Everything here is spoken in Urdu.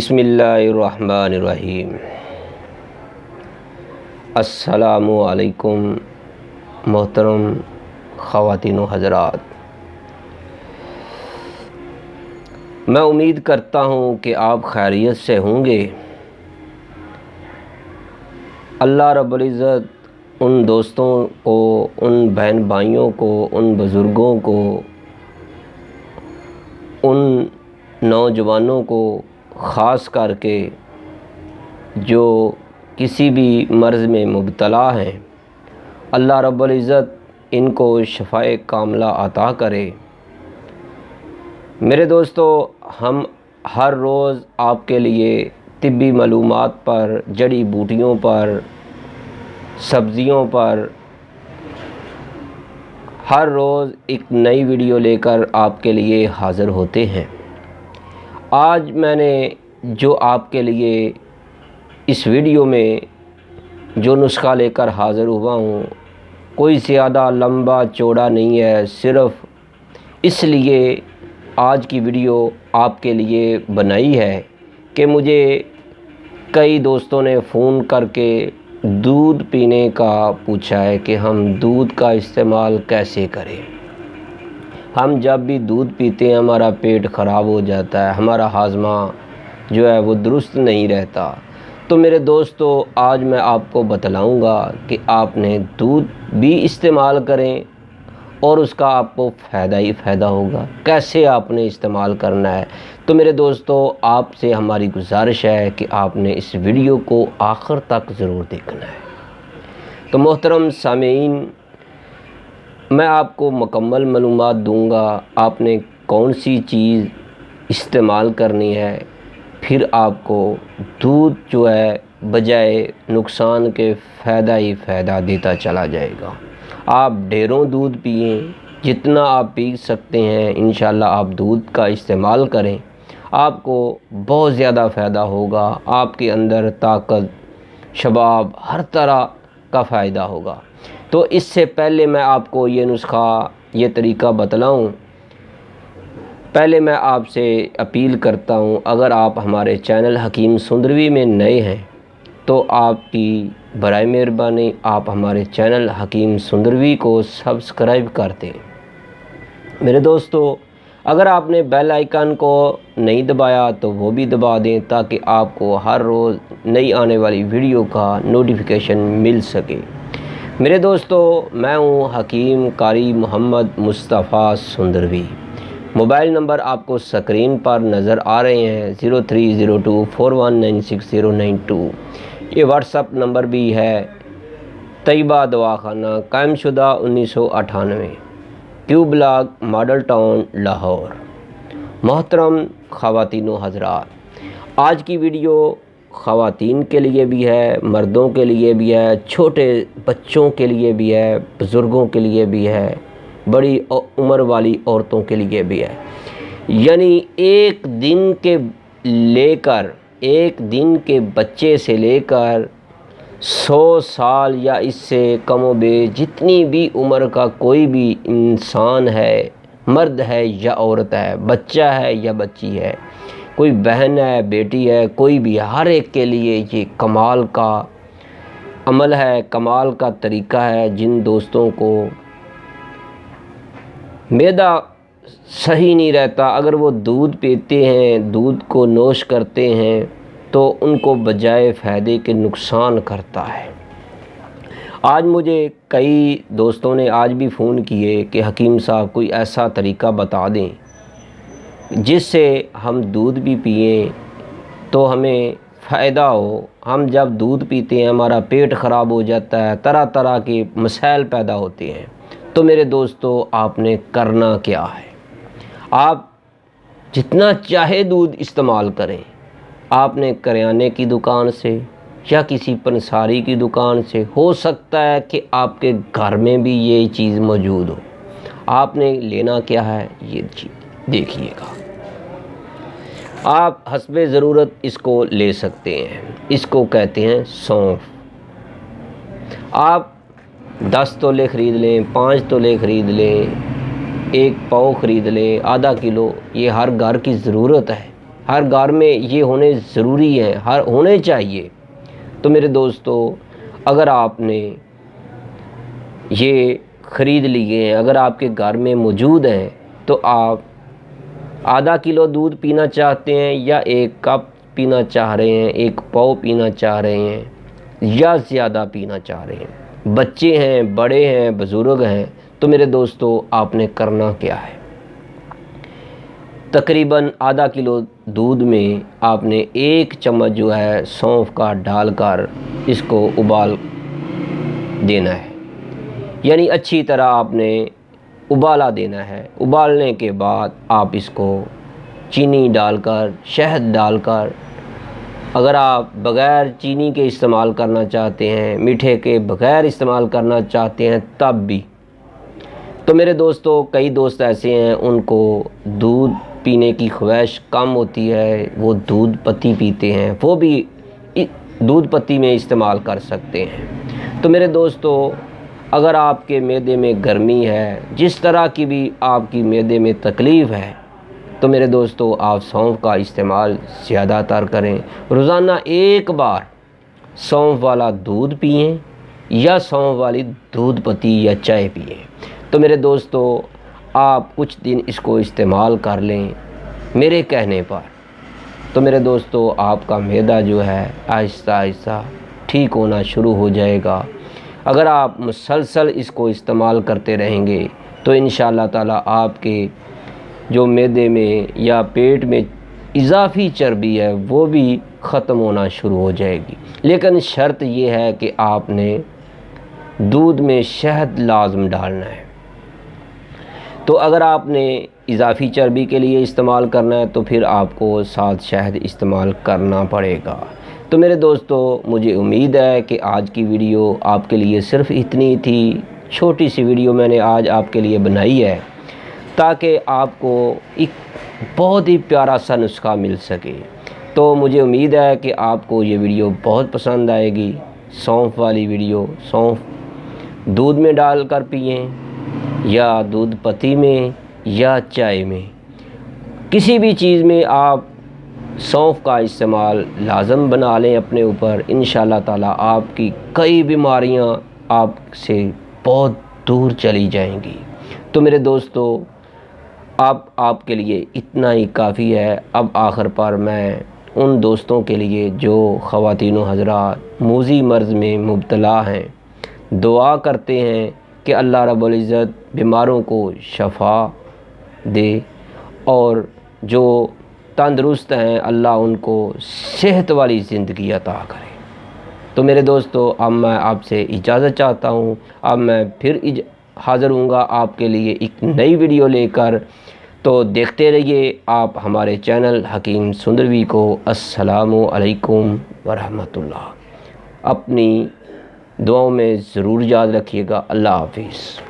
بسم اللہ الرحمن الرحیم۔ السلام علیکم محترم خواتین و حضرات، میں امید کرتا ہوں کہ آپ خیریت سے ہوں گے۔ اللہ رب العزت ان دوستوں کو، ان بہن بھائیوں کو، ان بزرگوں کو، ان نوجوانوں کو خاص کر کے جو کسی بھی مرض میں مبتلا ہیں، اللہ رب العزت ان کو شفائے کاملہ عطا کرے۔ میرے دوستو، ہم ہر روز آپ کے لیے طبی معلومات پر، جڑی بوٹیوں پر، سبزیوں پر ہر روز ایک نئی ویڈیو لے کر آپ کے لیے حاضر ہوتے ہیں۔ آج میں نے جو آپ کے لیے اس ویڈیو میں جو نسخہ لے کر حاضر ہوا ہوں، کوئی زیادہ لمبا چوڑا نہیں ہے، صرف اس لیے آج کی ویڈیو آپ کے لیے بنائی ہے کہ مجھے کئی دوستوں نے فون کر کے دودھ پینے کا پوچھا ہے کہ ہم دودھ کا استعمال کیسے کریں۔ ہم جب بھی دودھ پیتے ہیں ہمارا پیٹ خراب ہو جاتا ہے، ہمارا ہاضمہ جو ہے وہ درست نہیں رہتا۔ تو میرے دوستو، آج میں آپ کو بتلاؤں گا کہ آپ نے دودھ بھی استعمال کریں اور اس کا آپ کو فائدہ ہی فائدہ ہوگا۔ کیسے آپ نے استعمال کرنا ہے؟ تو میرے دوستو، آپ سے ہماری گزارش ہے کہ آپ نے اس ویڈیو کو آخر تک ضرور دیکھنا ہے۔ تو محترم سامعین، میں آپ کو مکمل معلومات دوں گا، آپ نے کون سی چیز استعمال کرنی ہے، پھر آپ کو دودھ جو ہے بجائے نقصان کے فائدہ ہی فائدہ دیتا چلا جائے گا۔ آپ ڈھیروں دودھ پئیں، جتنا آپ پی سکتے ہیں انشاءاللہ آپ دودھ کا استعمال کریں، آپ کو بہت زیادہ فائدہ ہوگا۔ آپ کے اندر طاقت، شباب، ہر طرح کا فائدہ ہوگا۔ تو اس سے پہلے میں آپ کو یہ نسخہ، یہ طریقہ بتلاؤں، پہلے میں آپ سے اپیل کرتا ہوں، اگر آپ ہمارے چینل حکیم سندروی میں نئے ہیں تو آپ کی برائے مہربانی آپ ہمارے چینل حکیم سندروی کو سبسکرائب کر دیں۔ میرے دوستو، اگر آپ نے بیل آئیکن کو نہیں دبایا تو وہ بھی دبا دیں تاکہ آپ کو ہر روز نئی آنے والی ویڈیو کا نوٹیفیکیشن مل سکے۔ میرے دوستو، میں ہوں حکیم قاری محمد مصطفیٰ سندروی۔ موبائل نمبر آپ کو سکرین پر نظر آ رہے ہیں، 0302419692۔ یہ واٹس اپ نمبر بھی ہے۔ طیبہ دواخانہ، قائم شدہ 1998، کیو بلاک، ماڈل ٹاؤن، لاہور۔ محترم خواتین و حضرات، آج کی ویڈیو خواتین کے لیے بھی ہے، مردوں کے لیے بھی ہے، چھوٹے بچوں کے لیے بھی ہے، بزرگوں کے لیے بھی ہے، بڑی عمر والی عورتوں کے لیے بھی ہے۔ یعنی ایک دن کے بچے سے لے کر 100 سال یا اس سے کم و بیش جتنی بھی عمر کا کوئی بھی انسان ہے، مرد ہے یا عورت ہے، بچہ ہے یا بچی ہے، کوئی بہن ہے، بیٹی ہے، کوئی بھی، ہر ایک کے لیے یہ کمال کا عمل ہے، کمال کا طریقہ ہے۔ جن دوستوں کو معدہ صحیح نہیں رہتا، اگر وہ دودھ پیتے ہیں، دودھ کو نوش کرتے ہیں تو ان کو بجائے فائدے کے نقصان کرتا ہے۔ آج مجھے کئی دوستوں نے آج بھی فون کیے کہ حکیم صاحب کوئی ایسا طریقہ بتا دیں جس سے ہم دودھ بھی پئیں تو ہمیں فائدہ ہو۔ ہم جب دودھ پیتے ہیں ہمارا پیٹ خراب ہو جاتا ہے، طرح طرح کے مسائل پیدا ہوتے ہیں۔ تو میرے دوستو، آپ نے کرنا کیا ہے؟ آپ جتنا چاہے دودھ استعمال کریں، آپ نے کریانے کی دکان سے یا کسی پنساری کی دکان سے، ہو سکتا ہے کہ آپ کے گھر میں بھی یہ چیز موجود ہو، آپ نے لینا کیا ہے یہ چیز دیکھیے گا۔ آپ حسب ضرورت اس کو لے سکتے ہیں، اس کو کہتے ہیں سونف۔ آپ 10 تولے خرید لیں، 5 تولے خرید لیں، 1 پاؤ خرید لیں، آدھا کلو، یہ ہر گھر کی ضرورت ہے، ہر گھر میں یہ ہونے ضروری ہے، ہر ہونے چاہیے۔ تو میرے دوستو، اگر آپ نے یہ خرید لیے ہیں، اگر آپ کے گھر میں موجود ہیں، تو آپ آدھا کلو دودھ پینا چاہتے ہیں یا 1 کپ پینا چاہ رہے ہیں، 1 پاؤ پینا چاہ رہے ہیں یا زیادہ پینا چاہ رہے ہیں، بچے ہیں، بڑے ہیں، بزرگ ہیں، تو میرے دوستو آپ نے کرنا کیا ہے؟ تقریباً آدھا کلو دودھ میں آپ نے 1 چمچ جو ہے سونف کا ڈال کر اس کو ابال دینا ہے، یعنی اچھی طرح آپ نے ابالا دینا ہے۔ ابالنے کے بعد آپ اس کو چینی ڈال کر، شہد ڈال کر، اگر آپ بغیر چینی کے استعمال کرنا چاہتے ہیں، میٹھے کے بغیر استعمال کرنا چاہتے ہیں تب بھی، تو میرے دوستو کئی دوست ایسے ہیں ان کو دودھ پینے کی خواہش کم ہوتی ہے، وہ دودھ پتی پیتے ہیں، وہ بھی دودھ پتی میں استعمال کر سکتے ہیں۔ تو میرے دوستو، اگر آپ کے معدے میں گرمی ہے، جس طرح کی بھی آپ کی معدے میں تکلیف ہے، تو میرے دوستو آپ سونف کا استعمال زیادہ تر کریں۔ روزانہ 1 بار سونف والا دودھ پئیں یا سونف والی دودھ پتی یا چائے پئیں۔ تو میرے دوستو آپ کچھ دن اس کو استعمال کر لیں میرے کہنے پر، تو میرے دوستو آپ کا معدہ جو ہے آہستہ آہستہ ٹھیک ہونا شروع ہو جائے گا۔ اگر آپ مسلسل اس کو استعمال کرتے رہیں گے تو انشاءاللہ تعالی آپ کے جو معدے میں یا پیٹ میں اضافی چربی ہے وہ بھی ختم ہونا شروع ہو جائے گی، لیکن شرط یہ ہے کہ آپ نے دودھ میں شہد لازم ڈالنا ہے۔ تو اگر آپ نے اضافی چربی کے لیے استعمال کرنا ہے تو پھر آپ کو ساتھ شہد استعمال کرنا پڑے گا۔ تو میرے دوستو، مجھے امید ہے کہ آج کی ویڈیو آپ کے لیے صرف اتنی تھی، چھوٹی سی ویڈیو میں نے آج آپ کے لیے بنائی ہے تاکہ آپ کو ایک بہت ہی پیارا سا نسخہ مل سکے۔ تو مجھے امید ہے کہ آپ کو یہ ویڈیو بہت پسند آئے گی۔ سونف والی ویڈیو، سونف دودھ میں ڈال کر پئیں یا دودھ پتی میں یا چائے میں، کسی بھی چیز میں آپ سونف کا استعمال لازم بنا لیں اپنے اوپر، انشاءاللہ تعالی آپ کی کئی بیماریاں آپ سے بہت دور چلی جائیں گی۔ تو میرے دوستو، آپ کے لیے اتنا ہی کافی ہے۔ اب آخر پر میں ان دوستوں کے لیے جو خواتین و حضرات موذی مرض میں مبتلا ہیں دعا کرتے ہیں کہ اللہ رب العزت بیماروں کو شفا دے، اور جو تندرست ہیں اللہ ان کو صحت والی زندگی عطا کرے۔ تو میرے دوستو، اب میں آپ سے اجازت چاہتا ہوں، اب میں پھر حاضر ہوں گا آپ کے لیے ایک نئی ویڈیو لے کر۔ تو دیکھتے رہیے آپ ہمارے چینل حکیم سندروی کو۔ السلام علیکم ورحمۃ اللہ۔ اپنی دعاؤں میں ضرور یاد رکھیے گا۔ اللہ حافظ۔